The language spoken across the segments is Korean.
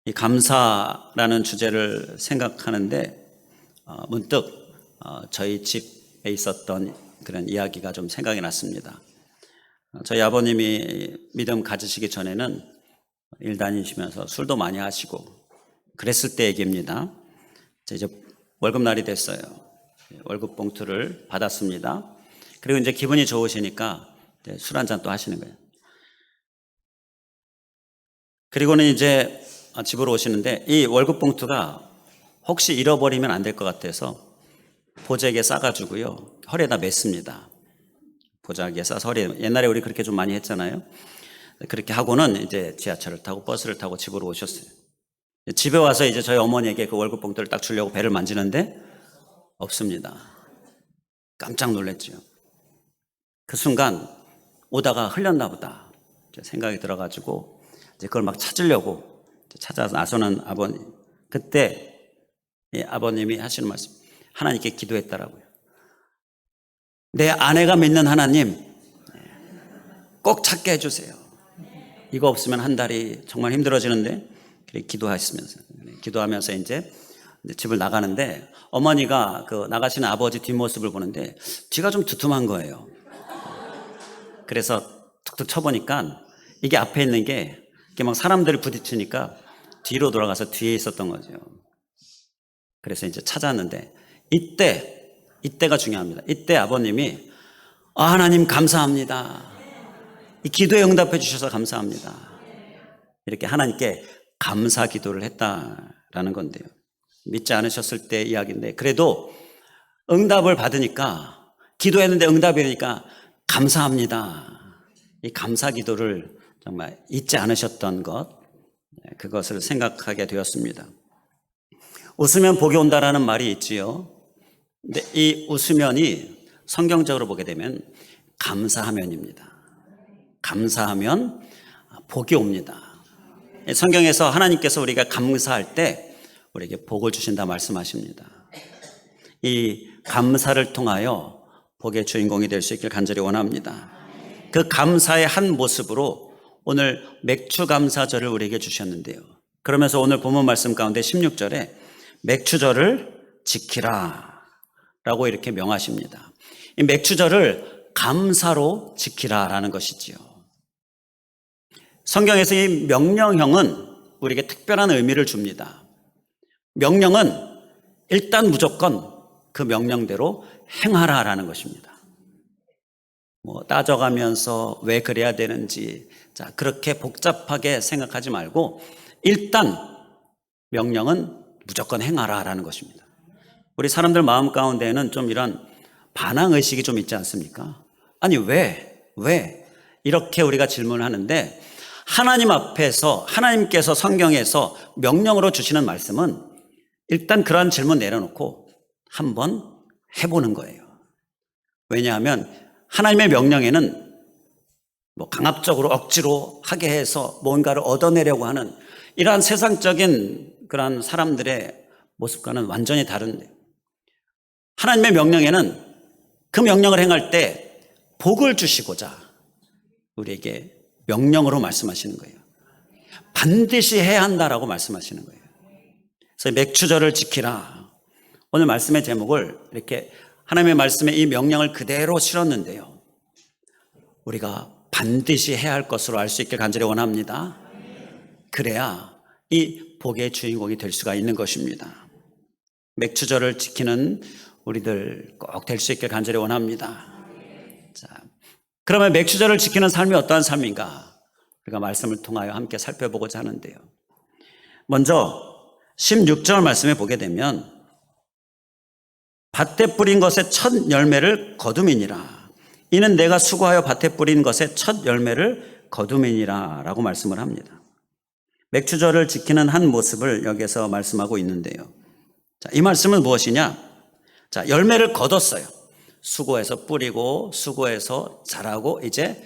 이 감사라는 주제를 생각하는데 문득 저희 집에 있었던 그런 이야기가 좀 생각이 났습니다. 저희 아버님이 믿음 가지시기 전에는 일 다니시면서 술도 많이 하시고 그랬을 때 얘기입니다. 이제 월급날이 됐어요. 월급 봉투를 받았습니다. 그리고 이제 기분이 좋으시니까 술 한잔 또 하시는 거예요. 그리고는 이제 집으로 오시는데 이 월급 봉투가 혹시 잃어버리면 안 될 것 같아서 보자기에 싸가지고요, 허리에다 맸습니다. 보자기에 싸서 허리에, 옛날에 우리 그렇게 좀 많이 했잖아요. 그렇게 하고는 이제 지하철을 타고 버스를 타고 집으로 오셨어요. 집에 와서 이제 저희 어머니에게 그 월급 봉투를 딱 주려고 배를 만지는데 없습니다. 깜짝 놀랐죠. 그 순간 오다가 흘렸나 보다 생각이 들어가지고 이제 그걸 막 찾으려고 찾아서 나서는 아버님, 그때 아버님이 하시는 말씀, 하나님께 기도했다라고요. 내 아내가 믿는 하나님 꼭 찾게 해주세요. 이거 없으면 한 달이 정말 힘들어지는데, 그렇게 기도하면서 이제 집을 나가는데 어머니가 그 나가시는 아버지 뒷모습을 보는데 뒤가 좀 두툼한 거예요. 그래서 툭툭 쳐보니까 이게 앞에 있는 게 이렇게 막 사람들이 부딪히니까 뒤로 돌아가서 뒤에 있었던 거죠. 그래서 이제 찾았는데 이때가 중요합니다. 이때 아버님이 하나님 감사합니다. 이 기도에 응답해 주셔서 감사합니다. 이렇게 하나님께 감사 기도를 했다라는 건데요. 믿지 않으셨을 때 이야기인데 그래도 응답을 받으니까, 기도했는데 응답이 되니까 감사합니다. 이 감사 기도를 정말 잊지 않으셨던 것, 그것을 생각하게 되었습니다. 웃으면 복이 온다라는 말이 있지요. 근데 이 웃으면이 성경적으로 보게 되면 감사하면입니다. 감사하면 복이 옵니다. 성경에서 하나님께서 우리가 감사할 때 우리에게 복을 주신다 말씀하십니다. 이 감사를 통하여 복의 주인공이 될 수 있길 간절히 원합니다. 그 감사의 한 모습으로 오늘 맥주 감사절을 우리에게 주셨는데요. 그러면서 오늘 본문 말씀 가운데 16절에 맥주절을 지키라 라고 이렇게 명하십니다. 이 맥주절을 감사로 지키라라는 것이지요. 성경에서 이 명령형은 우리에게 특별한 의미를 줍니다. 명령은 일단 무조건 그 명령대로 행하라라는 것입니다. 따져가면서 왜 그래야 되는지 그렇게 복잡하게 생각하지 말고 일단 명령은 무조건 행하라라는 것입니다. 우리 사람들 마음 가운데에는 좀 이런 반항의식이 좀 있지 않습니까? 아니 왜 이렇게 우리가 질문을 하는데, 하나님 앞에서 하나님께서 성경에서 명령으로 주시는 말씀은 일단 그러한 질문 내려놓고 한번 해보는 거예요. 왜냐하면 하나님의 명령에는 강압적으로 억지로 하게 해서 뭔가를 얻어내려고 하는 이러한 세상적인 그런 사람들의 모습과는 완전히 다른데, 하나님의 명령에는 그 명령을 행할 때 복을 주시고자 우리에게 명령으로 말씀하시는 거예요. 반드시 해야 한다라고 말씀하시는 거예요. 그래서 맥주절을 지키라, 오늘 말씀의 제목을 이렇게 하나님의 말씀에 이 명령을 그대로 실었는데요, 우리가 반드시 해야 할 것으로 알 수 있길 간절히 원합니다. 그래야 이 복의 주인공이 될 수가 있는 것입니다. 맥주절을 지키는 우리들 꼭 될 수 있길 간절히 원합니다. 그러면 맥주절을 지키는 삶이 어떠한 삶인가, 우리가 말씀을 통하여 함께 살펴보고자 하는데요. 먼저 16절 말씀에 보게 되면 밭에 뿌린 것의 첫 열매를 거둠이니라. 이는 내가 수고하여 밭에 뿌린 것의 첫 열매를 거둠이니라 라고 말씀을 합니다. 맥주절을 지키는 한 모습을 여기서 말씀하고 있는데요. 이 말씀은 무엇이냐? 열매를 거뒀어요. 수고해서 뿌리고 수고해서 자라고 이제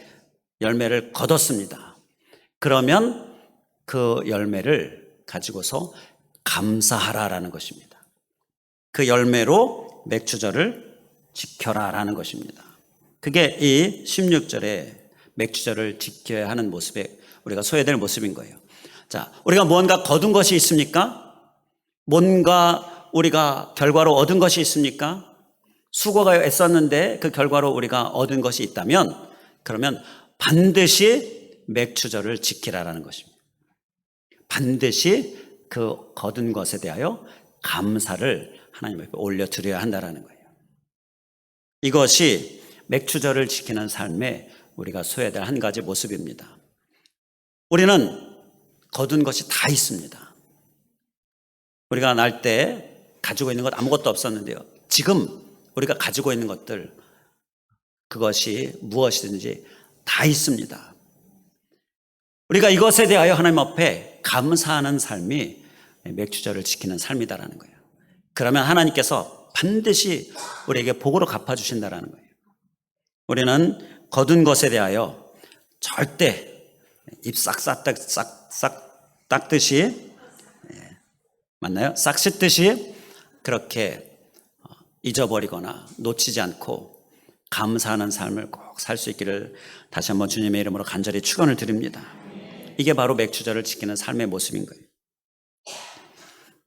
열매를 거뒀습니다. 그러면 그 열매를 가지고서 감사하라라는 것입니다. 그 열매로 맥주절을 지켜라라는 것입니다. 그게 이 16절에 맥주절을 지켜야 하는 모습에 우리가 소외될 모습인 거예요. 자, 우리가 뭔가 거둔 것이 있습니까? 뭔가 우리가 결과로 얻은 것이 있습니까? 수고가 애썼는데 그 결과로 우리가 얻은 것이 있다면 그러면 반드시 맥추절을 지키라라는 것입니다. 반드시 그 거둔 것에 대하여 감사를 하나님 앞에 올려드려야 한다는 거예요. 이것이 맥추절을 지키는 삶에 우리가 소해야 될 한 가지 모습입니다. 우리는 거둔 것이 다 있습니다. 우리가 날 때 가지고 있는 것 아무것도 없었는데요. 지금 우리가 가지고 있는 것들, 그것이 무엇이든지 다 있습니다. 우리가 이것에 대하여 하나님 앞에 감사하는 삶이 맥추절을 지키는 삶이다라는 거예요. 그러면 하나님께서 반드시 우리에게 복으로 갚아주신다라는 거예요. 우리는 거둔 것에 대하여 절대 입 싹 닦듯이, 맞나요? 싹 씻듯이 그렇게 잊어버리거나 놓치지 않고 감사하는 삶을 꼭 살 수 있기를 다시 한번 주님의 이름으로 간절히 축원을 드립니다. 이게 바로 맥추절을 지키는 삶의 모습인 거예요.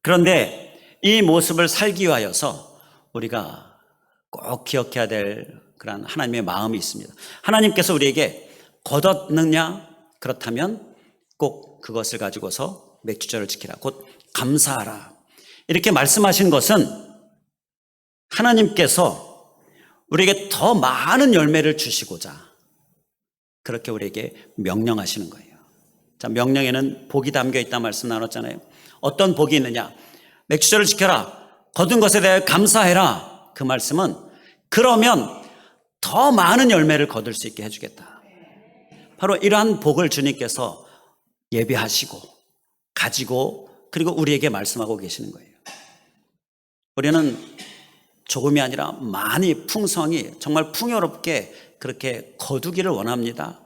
그런데 이 모습을 살기 위하여서 우리가 꼭 기억해야 될 그런 하나님의 마음이 있습니다. 하나님께서 우리에게 거뒀느냐? 그렇다면 꼭 그것을 가지고서 맥추절을 지키라. 곧 감사하라. 이렇게 말씀하신 것은 하나님께서 우리에게 더 많은 열매를 주시고자 그렇게 우리에게 명령하시는 거예요. 자, 명령에는 복이 담겨 있다 말씀 나눴잖아요. 어떤 복이 있느냐? 맥추절을 지켜라. 거둔 것에 대해 감사해라. 그 말씀은 그러면 더 많은 열매를 거둘 수 있게 해주겠다. 바로 이러한 복을 주님께서 예비하시고 가지고 그리고 우리에게 말씀하고 계시는 거예요. 우리는 조금이 아니라 많이 풍성히 정말 풍요롭게 그렇게 거두기를 원합니다.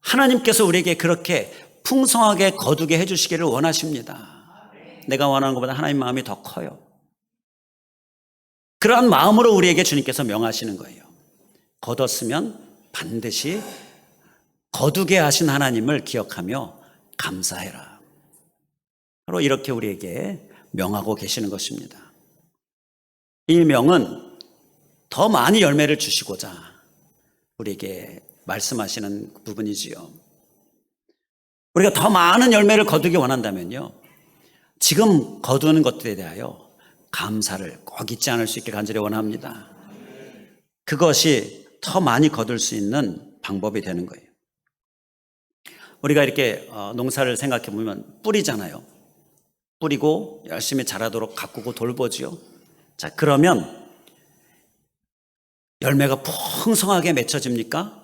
하나님께서 우리에게 그렇게 풍성하게 거두게 해주시기를 원하십니다. 내가 원하는 것보다 하나님 마음이 더 커요. 그러한 마음으로 우리에게 주님께서 명하시는 거예요. 거뒀으면 반드시 거두게 하신 하나님을 기억하며 감사해라. 바로 이렇게 우리에게 명하고 계시는 것입니다. 이 명은 더 많이 열매를 주시고자 우리에게 말씀하시는 부분이지요. 우리가 더 많은 열매를 거두기 원한다면요, 지금 거두는 것들에 대하여 감사를 꼭 잊지 않을 수 있게 간절히 원합니다. 그것이 더 많이 거둘 수 있는 방법이 되는 거예요. 우리가 이렇게 농사를 생각해 보면 뿌리잖아요. 뿌리고 열심히 자라도록 가꾸고 돌보지요. 자, 그러면 열매가 풍성하게 맺혀집니까?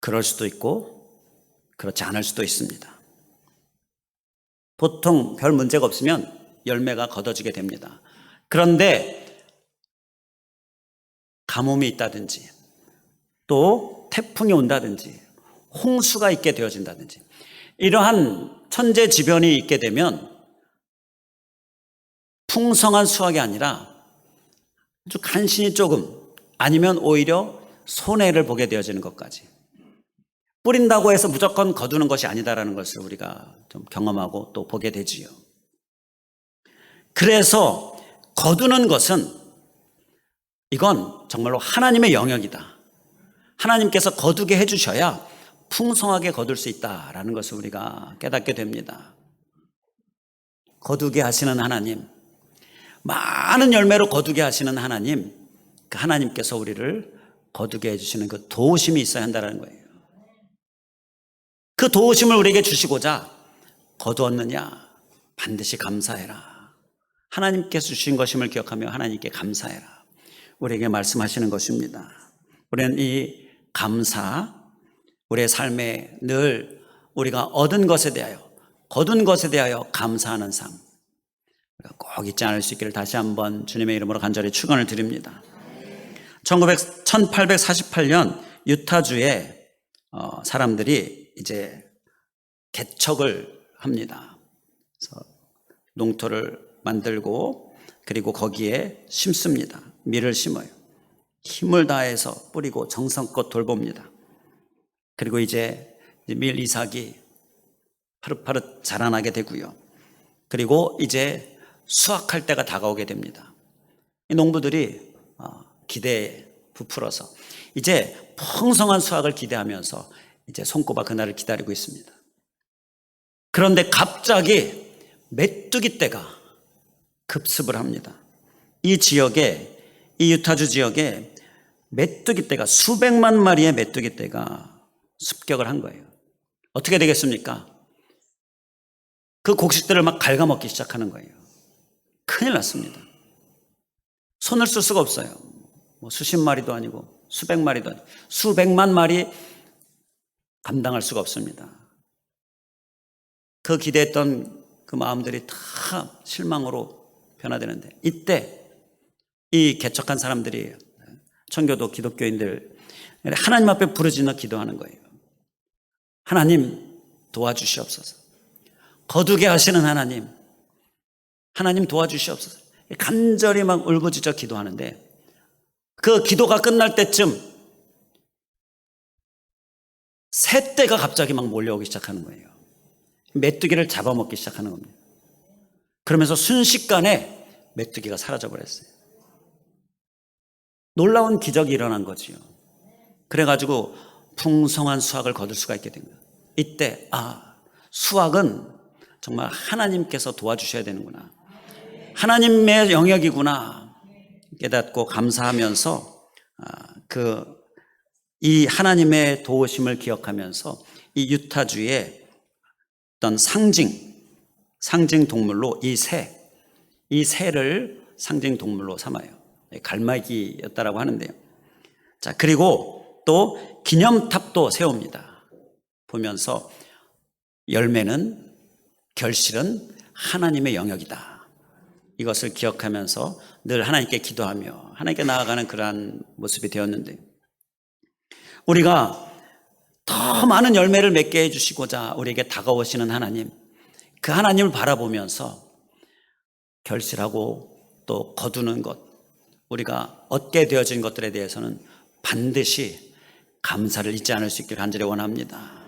그럴 수도 있고 그렇지 않을 수도 있습니다. 보통 별 문제가 없으면 열매가 거둬지게 됩니다. 그런데 가뭄이 있다든지 또 태풍이 온다든지 홍수가 있게 되어진다든지 이러한 천재지변이 있게 되면 풍성한 수확이 아니라 아주 간신히 조금 아니면 오히려 손해를 보게 되어지는 것까지, 뿌린다고 해서 무조건 거두는 것이 아니다라는 것을 우리가 좀 경험하고 또 보게 되지요. 그래서 거두는 것은 이건 정말로 하나님의 영역이다. 하나님께서 거두게 해주셔야 풍성하게 거둘 수 있다라는 것을 우리가 깨닫게 됩니다. 거두게 하시는 하나님, 많은 열매로 거두게 하시는 하나님, 그 하나님께서 우리를 거두게 해주시는 그 도우심이 있어야 한다는 거예요. 그 도우심을 우리에게 주시고자 거두었느냐? 반드시 감사해라. 하나님께서 주신 것임을 기억하며 하나님께 감사해라. 우리에게 말씀하시는 것입니다. 우리는 이 감사, 우리의 삶에 늘 우리가 얻은 것에 대하여, 거둔 것에 대하여 감사하는 삶, 꼭 잊지 않을 수 있기를 다시 한번 주님의 이름으로 간절히 축원을 드립니다. 1848년 유타주에 사람들이 이제 개척을 합니다. 그래서 농토를 만들고 그리고 거기에 심습니다. 밀을 심어요. 힘을 다해서 뿌리고 정성껏 돌봅니다. 그리고 이제 밀 이삭이 파릇파릇 자라나게 되고요. 그리고 이제 수확할 때가 다가오게 됩니다. 이 농부들이 기대에 부풀어서 이제 풍성한 수확을 기대하면서 이제 손꼽아 그날을 기다리고 있습니다. 그런데 갑자기 메뚜기 떼가 급습을 합니다. 이 지역에, 이 유타주 지역에 메뚜기 떼가, 수백만 마리의 메뚜기 떼가 습격을 한 거예요. 어떻게 되겠습니까? 그 곡식들을 막 갉아먹기 시작하는 거예요. 큰일 났습니다. 손을 쓸 수가 없어요. 뭐 수십 마리도 아니고 수백 마리도 아니고 수백만 마리 감당할 수가 없습니다. 그 기대했던 그 마음들이 다 실망으로 변화되는데, 이때 이 개척한 사람들이, 청교도 기독교인들, 하나님 앞에 부르짖어 기도하는 거예요. 하나님 도와주시옵소서. 거두게 하시는 하나님, 하나님 도와주시옵소서. 간절히 막 울부짖어 기도하는데, 그 기도가 끝날 때쯤 새떼가 갑자기 막 몰려오기 시작하는 거예요. 메뚜기를 잡아먹기 시작하는 겁니다. 그러면서 순식간에 메뚜기가 사라져 버렸어요. 놀라운 기적이 일어난 거지요. 그래가지고 풍성한 수확을 거둘 수가 있게 된 거예요. 이때 수확은 정말 하나님께서 도와주셔야 되는구나, 하나님의 영역이구나 깨닫고 감사하면서 이 하나님의 도우심을 기억하면서 이 유타주의 어떤 상징 동물로 이 새를 상징 동물로 삼아요. 갈매기였다라고 하는데요. 자, 그리고 또 기념탑도 세웁니다. 보면서 열매는, 결실은 하나님의 영역이다, 이것을 기억하면서 늘 하나님께 기도하며 하나님께 나아가는 그러한 모습이 되었는데, 우리가 더 많은 열매를 맺게 해주시고자 우리에게 다가오시는 하나님, 그 하나님을 바라보면서 결실하고 또 거두는 것, 우리가 얻게 되어진 것들에 대해서는 반드시 감사를 잊지 않을 수 있기를 간절히 원합니다.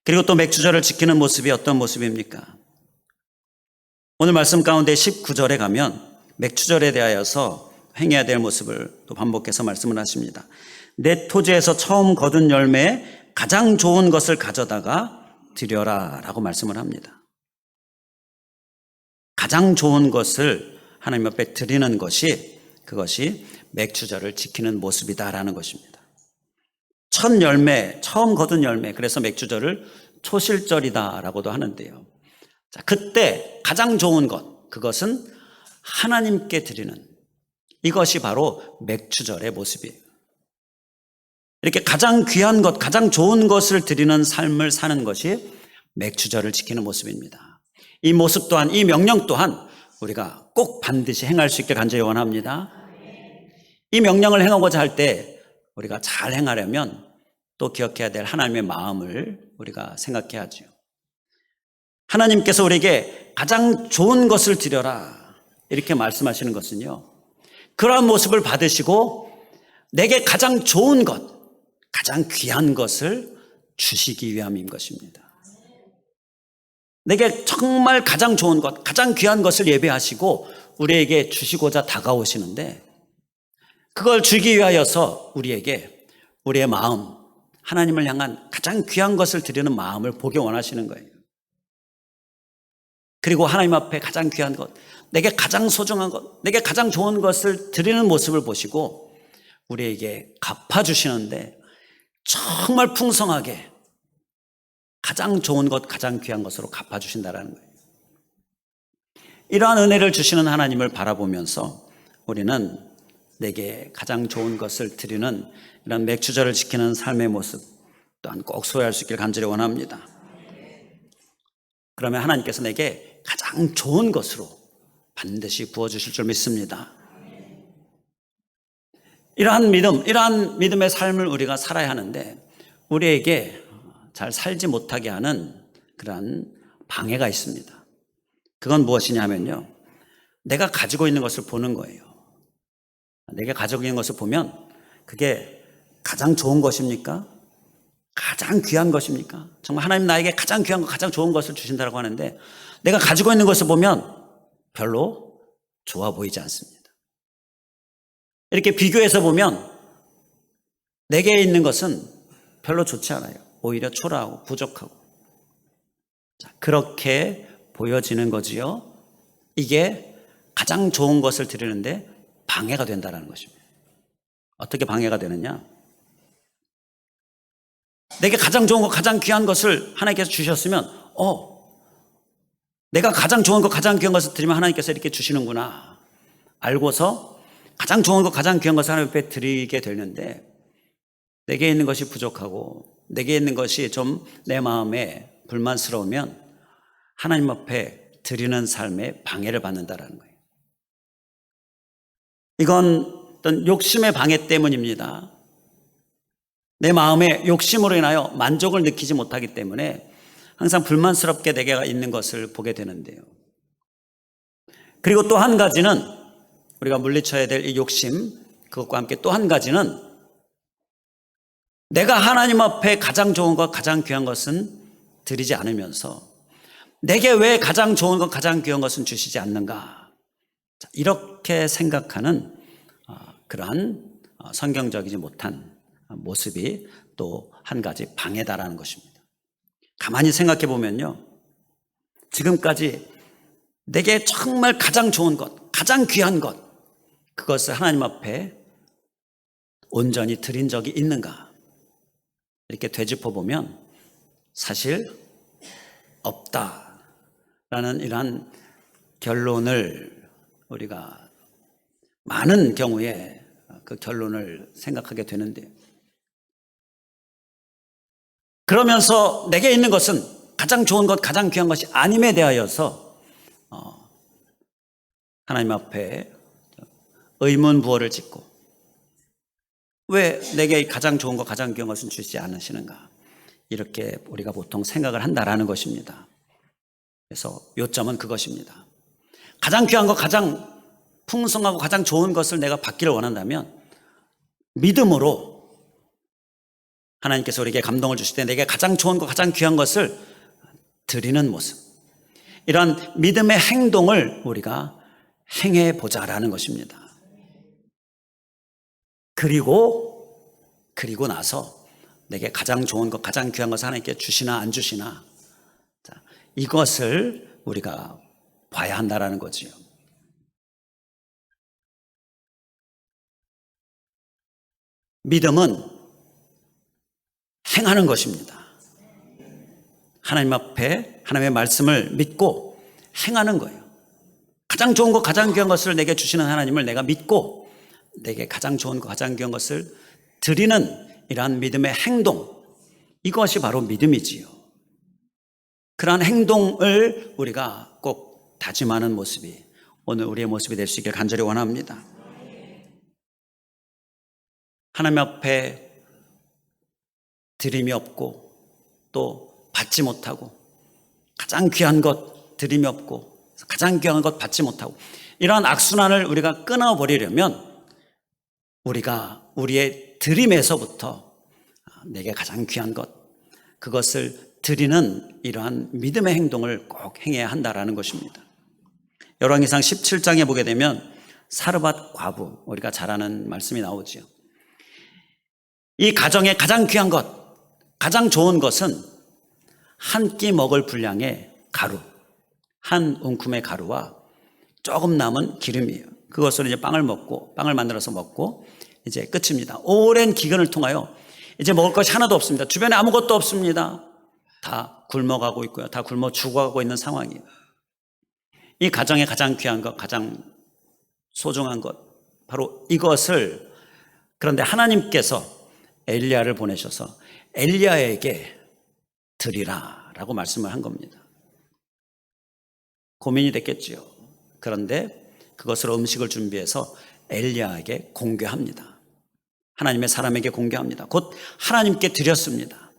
그리고 또 맥주절을 지키는 모습이 어떤 모습입니까? 오늘 말씀 가운데 19절에 가면 맥주절에 대하여서 행해야 될 모습을 또 반복해서 말씀을 하십니다. 내 토지에서 처음 거둔 열매에 가장 좋은 것을 가져다가 드려라 라고 말씀을 합니다. 가장 좋은 것을 하나님 앞에 드리는 것이, 그것이 맥주절을 지키는 모습이다라는 것입니다. 첫 열매, 처음 거둔 열매, 그래서 맥주절을 초실절이다라고도 하는데요. 자, 그때 가장 좋은 것, 그것은 하나님께 드리는, 이것이 바로 맥주절의 모습이에요. 이렇게 가장 귀한 것, 가장 좋은 것을 드리는 삶을 사는 것이 맥주절을 지키는 모습입니다. 이 모습 또한, 이 명령 또한 우리가 꼭 반드시 행할 수 있게 간절히 원합니다. 이 명령을 행하고자 할 때 우리가 잘 행하려면 또 기억해야 될 하나님의 마음을 우리가 생각해야죠. 하나님께서 우리에게 가장 좋은 것을 드려라 이렇게 말씀하시는 것은요, 그러한 모습을 받으시고 내게 가장 좋은 것, 가장 귀한 것을 주시기 위함인 것입니다. 내게 정말 가장 좋은 것, 가장 귀한 것을 예배하시고 우리에게 주시고자 다가오시는데, 그걸 주기 위하여서 우리에게 우리의 마음, 하나님을 향한 가장 귀한 것을 드리는 마음을 보기 원하시는 거예요. 그리고 하나님 앞에 가장 귀한 것, 내게 가장 소중한 것, 내게 가장 좋은 것을 드리는 모습을 보시고 우리에게 갚아주시는데, 정말 풍성하게 가장 좋은 것, 가장 귀한 것으로 갚아주신다는 거예요. 이러한 은혜를 주시는 하나님을 바라보면서 우리는 내게 가장 좋은 것을 드리는 이런 맥주절을 지키는 삶의 모습 또한 꼭 소유할 수 있길 간절히 원합니다. 그러면 하나님께서 내게 가장 좋은 것으로 반드시 부어주실 줄 믿습니다. 이러한 믿음의 삶을 우리가 살아야 하는데, 우리에게 잘 살지 못하게 하는 그러한 방해가 있습니다. 그건 무엇이냐 하면요, 내가 가지고 있는 것을 보는 거예요. 내가 가지고 있는 것을 보면 그게 가장 좋은 것입니까? 가장 귀한 것입니까? 정말 하나님 나에게 가장 귀한 것, 가장 좋은 것을 주신다고 하는데 내가 가지고 있는 것을 보면 별로 좋아 보이지 않습니다. 이렇게 비교해서 보면 내게 있는 것은 별로 좋지 않아요. 오히려 초라하고 부족하고. 자, 그렇게 보여지는 거지요. 이게 가장 좋은 것을 드리는데 방해가 된다는 것입니다. 어떻게 방해가 되느냐? 내게 가장 좋은 것, 가장 귀한 것을 하나님께서 주셨으면 내가 가장 좋은 것, 가장 귀한 것을 드리면 하나님께서 이렇게 주시는구나 알고서 가장 좋은 것, 가장 귀한 것을 하나님 앞에 드리게 되는데 내게 있는 것이 부족하고 내게 있는 것이 좀 내 마음에 불만스러우면 하나님 앞에 드리는 삶에 방해를 받는다는 거예요. 이건 어떤 욕심의 방해 때문입니다. 내 마음의 욕심으로 인하여 만족을 느끼지 못하기 때문에 항상 불만스럽게 내게 있는 것을 보게 되는데요. 그리고 또 한 가지는 우리가 물리쳐야 될 이 욕심, 그것과 함께 또 한 가지는 내가 하나님 앞에 가장 좋은 것, 가장 귀한 것은 드리지 않으면서 내게 왜 가장 좋은 것, 가장 귀한 것은 주시지 않는가? 이렇게 생각하는 그러한 성경적이지 못한 모습이 또 한 가지 방해다라는 것입니다. 가만히 생각해 보면요, 지금까지 내게 정말 가장 좋은 것, 가장 귀한 것, 그것을 하나님 앞에 온전히 드린 적이 있는가? 이렇게 되짚어 보면 사실 없다라는 이러한 결론을 우리가 많은 경우에 그 결론을 생각하게 되는데, 그러면서 내게 있는 것은 가장 좋은 것, 가장 귀한 것이 아님에 대하여서 하나님 앞에 의문부호를 짓고 왜 내게 가장 좋은 것, 가장 귀한 것은 주시지 않으시는가, 이렇게 우리가 보통 생각을 한다라는 것입니다. 그래서 요점은 그것입니다. 가장 귀한 것, 가장 풍성하고 가장 좋은 것을 내가 받기를 원한다면 믿음으로 하나님께서 우리에게 감동을 주실 때 내게 가장 좋은 것, 가장 귀한 것을 드리는 모습, 이러한 믿음의 행동을 우리가 행해 보자라는 것입니다. 그리고 나서 내게 가장 좋은 것, 가장 귀한 것을 하나님께 주시나 안 주시나, 이것을 우리가 봐야 한다라는 거지요. 믿음은 행하는 것입니다. 하나님 앞에 하나님의 말씀을 믿고 행하는 거예요. 가장 좋은 것, 가장 귀한 것을 내게 주시는 하나님을 내가 믿고 내게 가장 좋은 것, 가장 귀한 것을 드리는 이러한 믿음의 행동, 이것이 바로 믿음이지요. 그러한 행동을 우리가 꼭 다짐하는 모습이 오늘 우리의 모습이 될 수 있길 간절히 원합니다. 하나님 앞에 드림이 없고 또 받지 못하고, 가장 귀한 것 드림이 없고 가장 귀한 것 받지 못하고, 이러한 악순환을 우리가 끊어버리려면 우리가 우리의 드림에서부터 내게 가장 귀한 것, 그것을 드리는 이러한 믿음의 행동을 꼭 행해야 한다라는 것입니다. 열왕기상 17장에 보게 되면 사르밧 과부, 우리가 잘 아는 말씀이 나오죠. 이 가정의 가장 귀한 것, 가장 좋은 것은 한 끼 먹을 분량의 가루, 한 움큼의 가루와 조금 남은 기름이에요. 그것으로 이제 빵을 만들어서 먹고 이제 끝입니다. 오랜 기간을 통하여 이제 먹을 것이 하나도 없습니다. 주변에 아무것도 없습니다. 다 굶어가고 있고요. 다 굶어 죽어가고 있는 상황이에요. 이 가정의 가장 귀한 것, 가장 소중한 것, 바로 이것을, 그런데 하나님께서 엘리야를 보내셔서 엘리야에게 드리라라고 말씀을 한 겁니다. 고민이 됐겠지요. 그런데 그것으로 음식을 준비해서 엘리야에게 공개합니다. 하나님의 사람에게 공개합니다. 곧 하나님께 드렸습니다.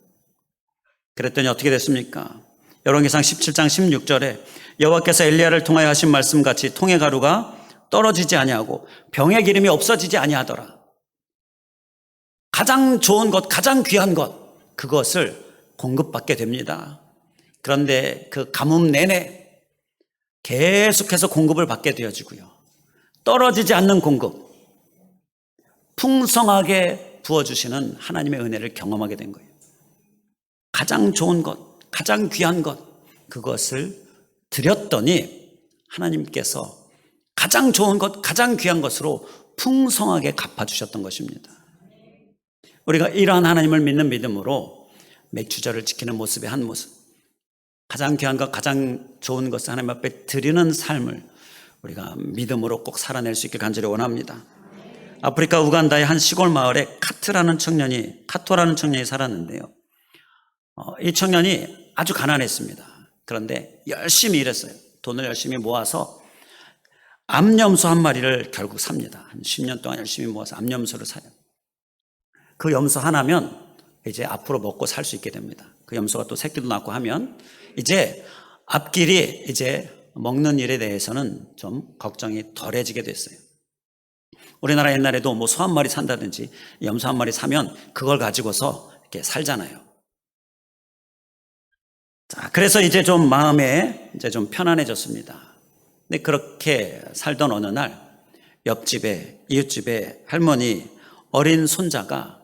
그랬더니 어떻게 됐습니까? 열왕기상 17장 16절에 여호와께서 엘리야를 통하여 하신 말씀같이 통의 가루가 떨어지지 아니하고 병의 기름이 없어지지 아니하더라. 가장 좋은 것, 가장 귀한 것, 그것을 공급받게 됩니다. 그런데 그 가뭄 내내 계속해서 공급을 받게 되어지고요. 떨어지지 않는 공급, 풍성하게 부어주시는 하나님의 은혜를 경험하게 된 거예요. 가장 좋은 것, 가장 귀한 것, 그것을 드렸더니 하나님께서 가장 좋은 것, 가장 귀한 것으로 풍성하게 갚아주셨던 것입니다. 우리가 이러한 하나님을 믿는 믿음으로 맥주절을 지키는 모습의 한 모습, 가장 귀한 것, 가장 좋은 것을 하나님 앞에 드리는 삶을 우리가 믿음으로 꼭 살아낼 수 있길 간절히 원합니다. 아프리카 우간다의 한 시골 마을에 카토라는 청년이 살았는데요. 이 청년이 아주 가난했습니다. 그런데 열심히 일했어요. 돈을 열심히 모아서 암염소 한 마리를 결국 삽니다. 한 10년 동안 열심히 모아서 암염소를 사요. 그 염소 하나면 이제 앞으로 먹고 살 수 있게 됩니다. 그 염소가 또 새끼도 낳고 하면 이제 앞길이 이제 먹는 일에 대해서는 좀 걱정이 덜해지게 됐어요. 우리나라 옛날에도 뭐 소 한 마리 산다든지 염소 한 마리 사면 그걸 가지고서 이렇게 살잖아요. 자, 그래서 이제 좀 마음에 이제 좀 편안해졌습니다. 근데 그렇게 살던 어느 날 옆집에, 이웃집에 할머니 어린 손자가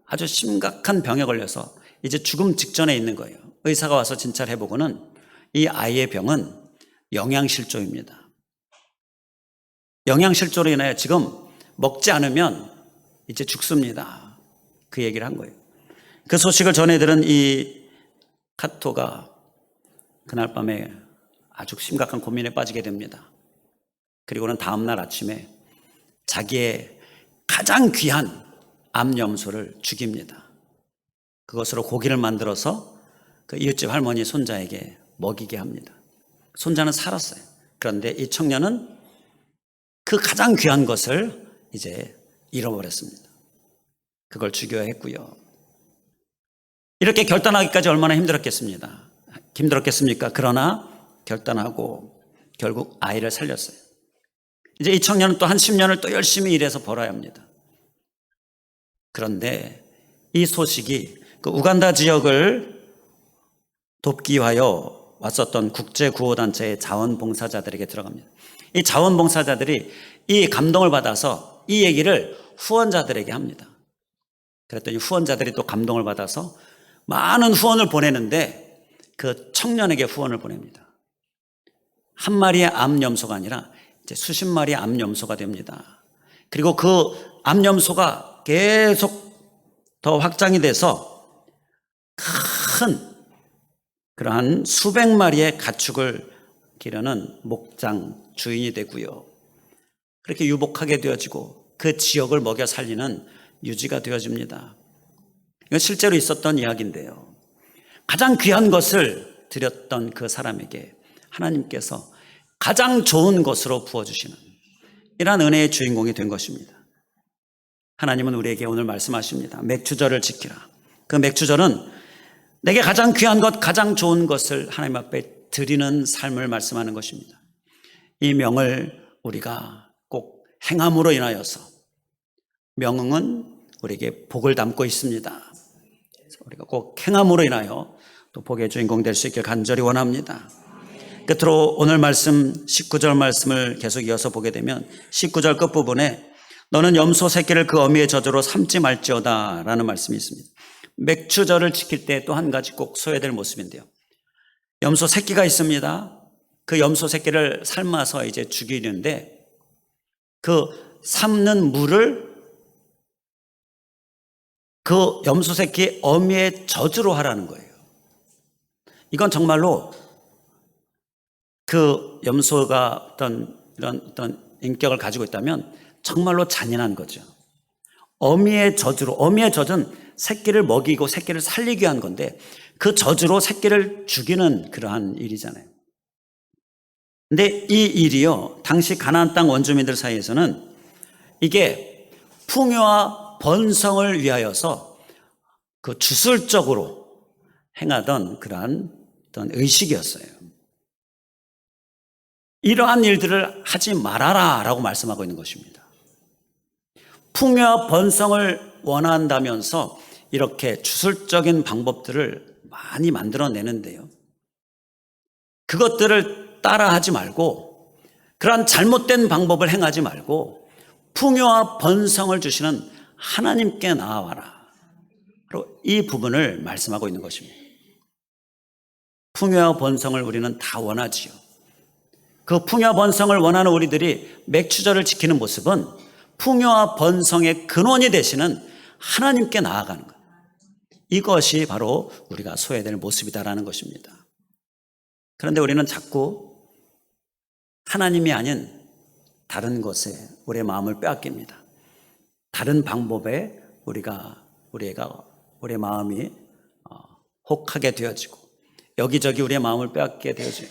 아주 심각한 병에 걸려서 이제 죽음 직전에 있는 거예요. 의사가 와서 진찰을 해보고는 이 아이의 병은 영양실조입니다. 영양실조로 인하여 지금 먹지 않으면 이제 죽습니다. 그 얘기를 한 거예요. 그 소식을 전해들은 이 카토가 그날 밤에 아주 심각한 고민에 빠지게 됩니다. 그리고는 다음날 아침에 자기의 가장 귀한 암염소를 죽입니다. 그것으로 고기를 만들어서 그 이웃집 할머니 손자에게 먹이게 합니다. 손자는 살았어요. 그런데 이 청년은 그 가장 귀한 것을 이제 잃어버렸습니다. 그걸 죽여야 했고요. 이렇게 결단하기까지 얼마나 힘들었겠습니까? 그러나 결단하고 결국 아이를 살렸어요. 이제 이 청년은 또 한 10년을 또 열심히 일해서 벌어야 합니다. 그런데 이 소식이 그 우간다 지역을 돕기 위하여 왔었던 국제구호단체의 자원봉사자들에게 들어갑니다. 이 자원봉사자들이 이 감동을 받아서 이 얘기를 후원자들에게 합니다. 그랬더니 후원자들이 또 감동을 받아서 많은 후원을 보내는데 그 청년에게 후원을 보냅니다. 한 마리의 암염소가 아니라 이제 수십 마리의 암염소가 됩니다. 그리고 그 암염소가 계속 더 확장이 돼서 큰 그러한 수백 마리의 가축을 기르는 목장 주인이 되고요. 그렇게 유복하게 되어지고 그 지역을 먹여 살리는 유지가 되어집니다. 이건 실제로 있었던 이야기인데요. 가장 귀한 것을 드렸던 그 사람에게 하나님께서 가장 좋은 것으로 부어주시는 이러한 은혜의 주인공이 된 것입니다. 하나님은 우리에게 오늘 말씀하십니다. 맥주절을 지키라. 그 맥주절은 내게 가장 귀한 것, 가장 좋은 것을 하나님 앞에 드리는 삶을 말씀하는 것입니다. 이 명을 우리가 꼭 행함으로 인하여서 명은 우리에게 복을 담고 있습니다. 우리가 꼭 행함으로 인하여 또 복의 주인공 될 수 있길 간절히 원합니다. 끝으로 오늘 말씀 19절 말씀을 계속 이어서 보게 되면 19절 끝부분에 너는 염소 새끼를 그 어미의 젖으로 삼지 말지어다 라는 말씀이 있습니다. 맥주절을 지킬 때 또 한 가지 꼭 소외될 모습인데요. 염소 새끼가 있습니다. 그 염소 새끼를 삶아서 이제 죽이는데 그 삶는 물을 그 염소 새끼 어미의 젖으로 하라는 거예요. 이건 정말로 그 염소가 어떤 인격을 가지고 있다면 정말로 잔인한 거죠. 어미의 젖은 새끼를 먹이고 새끼를 살리기 위한 건데 그 젖으로 새끼를 죽이는 그러한 일이잖아요. 근데 이 일이요, 당시 가나안 땅 원주민들 사이에서는 이게 풍요와 번성을 위하여서 그 주술적으로 행하던 그러한 어떤 의식이었어요. 이러한 일들을 하지 말아라 라고 말씀하고 있는 것입니다. 풍요와 번성을 원한다면서 이렇게 주술적인 방법들을 많이 만들어내는데요. 그것들을 따라하지 말고 그러한 잘못된 방법을 행하지 말고 풍요와 번성을 주시는 하나님께 나아와라. 바로 이 부분을 말씀하고 있는 것입니다. 풍요와 번성을 우리는 다 원하지요. 그 풍요와 번성을 원하는 우리들이 맥추절을 지키는 모습은 풍요와 번성의 근원이 되시는 하나님께 나아가는 것. 이것이 바로 우리가 소외될 모습이다라는 것입니다. 그런데 우리는 자꾸 하나님이 아닌 다른 것에 우리의 마음을 빼앗깁니다. 다른 방법에 우리의 마음이 혹하게 되어지고 여기저기 우리의 마음을 빼앗게 되어지고,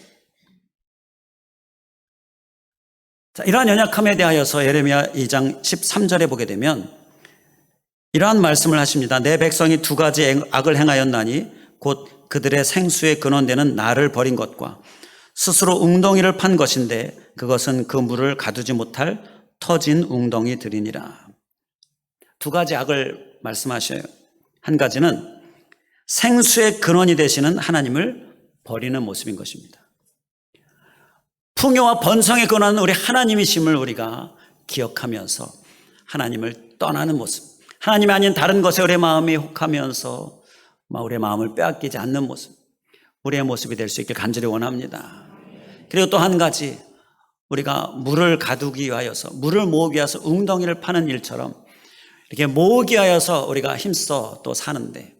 자, 이러한 연약함에 대하여서 예레미야 2장 13절에 보게 되면 이러한 말씀을 하십니다. 내 백성이 두 가지 악을 행하였나니 곧 그들의 생수의 근원되는 나를 버린 것과 스스로 웅덩이를 판 것인데 그것은 그 물을 가두지 못할 터진 웅덩이들이니라. 두 가지 악을 말씀하셔요. 한 가지는 생수의 근원이 되시는 하나님을 버리는 모습인 것입니다. 풍요와 번성의 근원은 우리 하나님이심을 우리가 기억하면서 하나님을 떠나는 모습, 하나님이 아닌 다른 것에 우리의 마음이 혹하면서 우리의 마음을 빼앗기지 않는 모습, 우리의 모습이 될 수 있길 간절히 원합니다. 그리고 또 한 가지, 우리가 물을 가두기 위하여서, 물을 모으기 위해서 웅덩이를 파는 일처럼 이렇게 모으기 위하여서 우리가 힘써 또 사는데,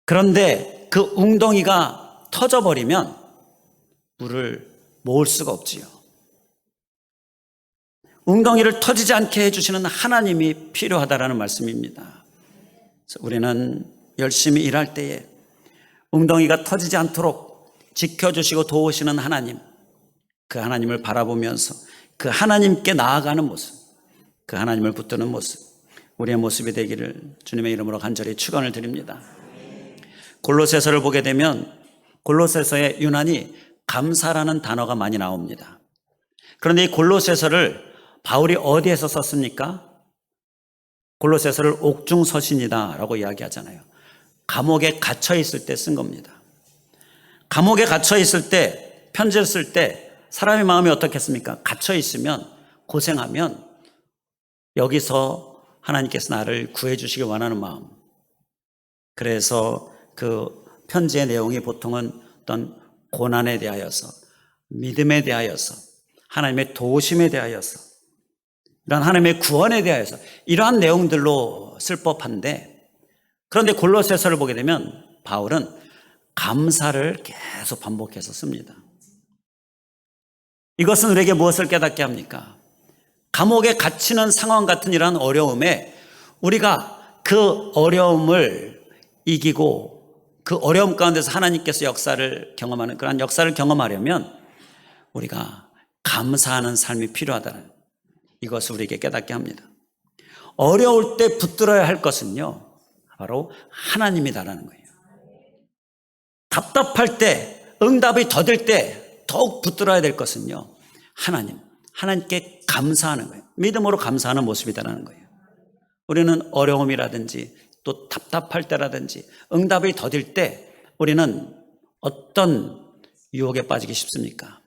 그런데 그 웅덩이가 터져버리면 물을 모을 수가 없지요. 웅덩이를 터지지 않게 해주시는 하나님이 필요하다라는 말씀입니다. 그래서 우리는 열심히 일할 때에 웅덩이가 터지지 않도록 지켜주시고 도우시는 하나님, 그 하나님을 바라보면서 그 하나님께 나아가는 모습, 그 하나님을 붙드는 모습, 우리의 모습이 되기를 주님의 이름으로 간절히 축원을 드립니다. 골로새서를 보게 되면 골로새서에 유난히 감사라는 단어가 많이 나옵니다. 그런데 이 골로새서를 바울이 어디에서 썼습니까? 골로새서를 옥중서신이다라고 이야기하잖아요. 감옥에 갇혀 있을 때 쓴 겁니다. 감옥에 갇혀 있을 때, 편지를 쓸 때 사람의 마음이 어떻겠습니까? 갇혀 있으면, 고생하면 여기서 하나님께서 나를 구해 주시길 원하는 마음. 그래서 그 편지의 내용이 보통은 어떤 고난에 대하여서, 믿음에 대하여서, 하나님의 도우심에 대하여서, 이러한 하나님의 구원에 대하여서 이러한 내용들로 쓸 법한데, 그런데 골로새서를 보게 되면 바울은 감사를 계속 반복해서 씁니다. 이것은 우리에게 무엇을 깨닫게 합니까? 감옥에 갇히는 상황 같은 이러한 어려움에 우리가 그 어려움을 이기고 그 어려움 가운데서 하나님께서 역사를 경험하는, 그런 역사를 경험하려면 우리가 감사하는 삶이 필요하다는 이것을 우리에게 깨닫게 합니다. 어려울 때 붙들어야 할 것은요, 바로 하나님이다라는 거예요. 답답할 때, 응답이 더딜 때 더욱 붙들어야 될 것은요, 하나님께 감사하는 거예요. 믿음으로 감사하는 모습이다라는 거예요. 우리는 어려움이라든지 또 답답할 때라든지 응답이 더딜 때 우리는 어떤 유혹에 빠지기 쉽습니까?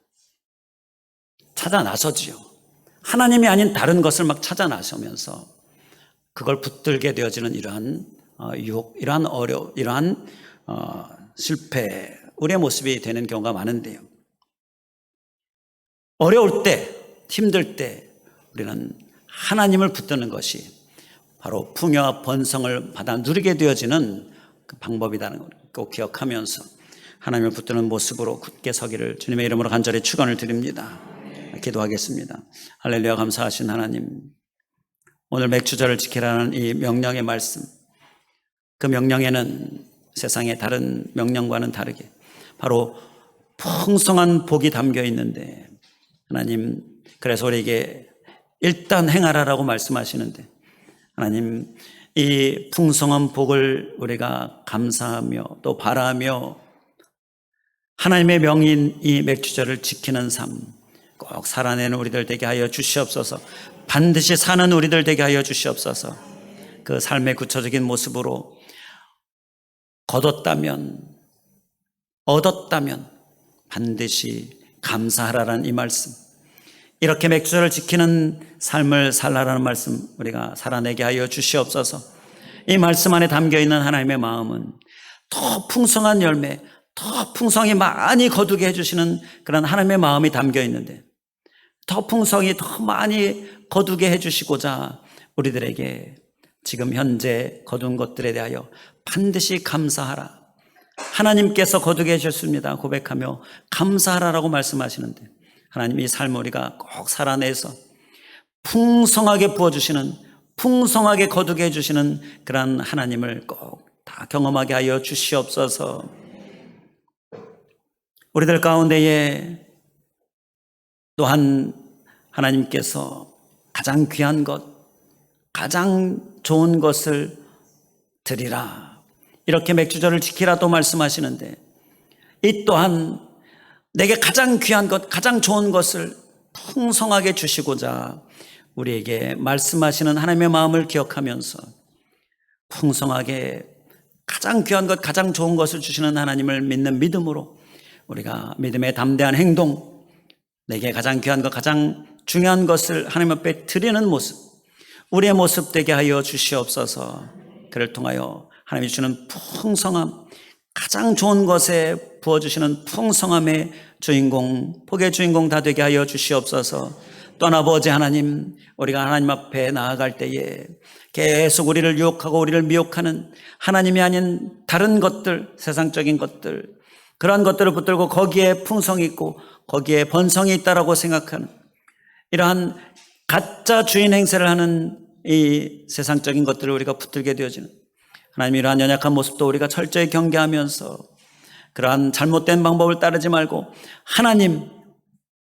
찾아 나서지요. 하나님이 아닌 다른 것을 막 찾아 나서면서 그걸 붙들게 되어지는 이러한 유혹, 이러한 어려움, 이러한 실패, 우리의 모습이 되는 경우가 많은데요. 어려울 때, 힘들 때 우리는 하나님을 붙드는 것이 바로 풍요와 번성을 받아 누리게 되어지는 그 방법이라는 걸 꼭 기억하면서 하나님을 붙드는 모습으로 굳게 서기를 주님의 이름으로 간절히 축원을 드립니다. 기도하겠습니다. 할렐루야. 감사하신 하나님, 오늘 맥주절을 지키라는 이 명령의 말씀, 그 명령에는 세상의 다른 명령과는 다르게 바로 풍성한 복이 담겨 있는데, 하나님, 그래서 우리에게 일단 행하라라고 말씀하시는데, 하나님, 이 풍성한 복을 우리가 감사하며 또 바라며 하나님의 명인 이 맥주절을 지키는 삶 꼭 살아내는 우리들 되게 하여 주시옵소서. 반드시 사는 우리들 되게 하여 주시옵소서. 그 삶의 구체적인 모습으로 얻었다면 반드시 감사하라는 이 말씀, 이렇게 맥주를 지키는 삶을 살라라는 말씀 우리가 살아내게 하여 주시옵소서. 이 말씀 안에 담겨있는 하나님의 마음은 더 풍성한 열매, 더 풍성히 많이 거두게 해주시는 그런 하나님의 마음이 담겨있는데, 더 풍성히 더 많이 거두게 해주시고자 우리들에게 지금 현재 거둔 것들에 대하여 반드시 감사하라, 하나님께서 거두게 해주셨습니다 고백하며 감사하라라고 말씀하시는데, 하나님이 삶을 우리가 꼭 살아내서 풍성하게 부어주시는, 풍성하게 거두게 해주시는 그런 하나님을 꼭 다 경험하게 하여 주시옵소서. 우리들 가운데에 또한 하나님께서 가장 귀한 것, 가장 좋은 것을 드리라, 이렇게 맥주절을 지키라도 말씀하시는데, 이 또한 내게 가장 귀한 것, 가장 좋은 것을 풍성하게 주시고자 우리에게 말씀하시는 하나님의 마음을 기억하면서 풍성하게 가장 귀한 것, 가장 좋은 것을 주시는 하나님을 믿는 믿음으로 우리가 믿음의 담대한 행동, 내게 가장 귀한 것, 가장 중요한 것을 하나님 앞에 드리는 모습, 우리의 모습 되게 하여 주시옵소서. 그를 통하여 하나님이 주시는 풍성함, 가장 좋은 것에 부어주시는 풍성함의 주인공, 복의 주인공 다 되게 하여 주시옵소서. 또한 아버지 하나님, 우리가 하나님 앞에 나아갈 때에 계속 우리를 유혹하고 우리를 미혹하는 하나님이 아닌 다른 것들, 세상적인 것들, 그러한 것들을 붙들고 거기에 풍성이 있고 거기에 번성이 있다라고 생각하는 이러한 가짜 주인 행세를 하는 이 세상적인 것들을 우리가 붙들게 되어지는, 하나님 이러한 연약한 모습도 우리가 철저히 경계하면서 그러한 잘못된 방법을 따르지 말고 하나님,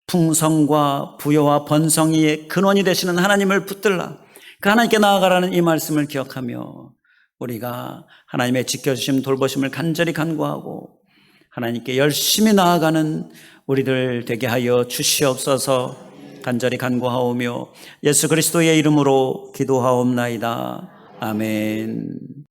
풍성과 부여와 번성의 근원이 되시는 하나님을 붙들라, 그 하나님께 나아가라는 이 말씀을 기억하며 우리가 하나님의 지켜주심, 돌보심을 간절히 간구하고 하나님께 열심히 나아가는 우리들 되게 하여 주시옵소서. 간절히 간구하오며 예수 그리스도의 이름으로 기도하옵나이다. 아멘.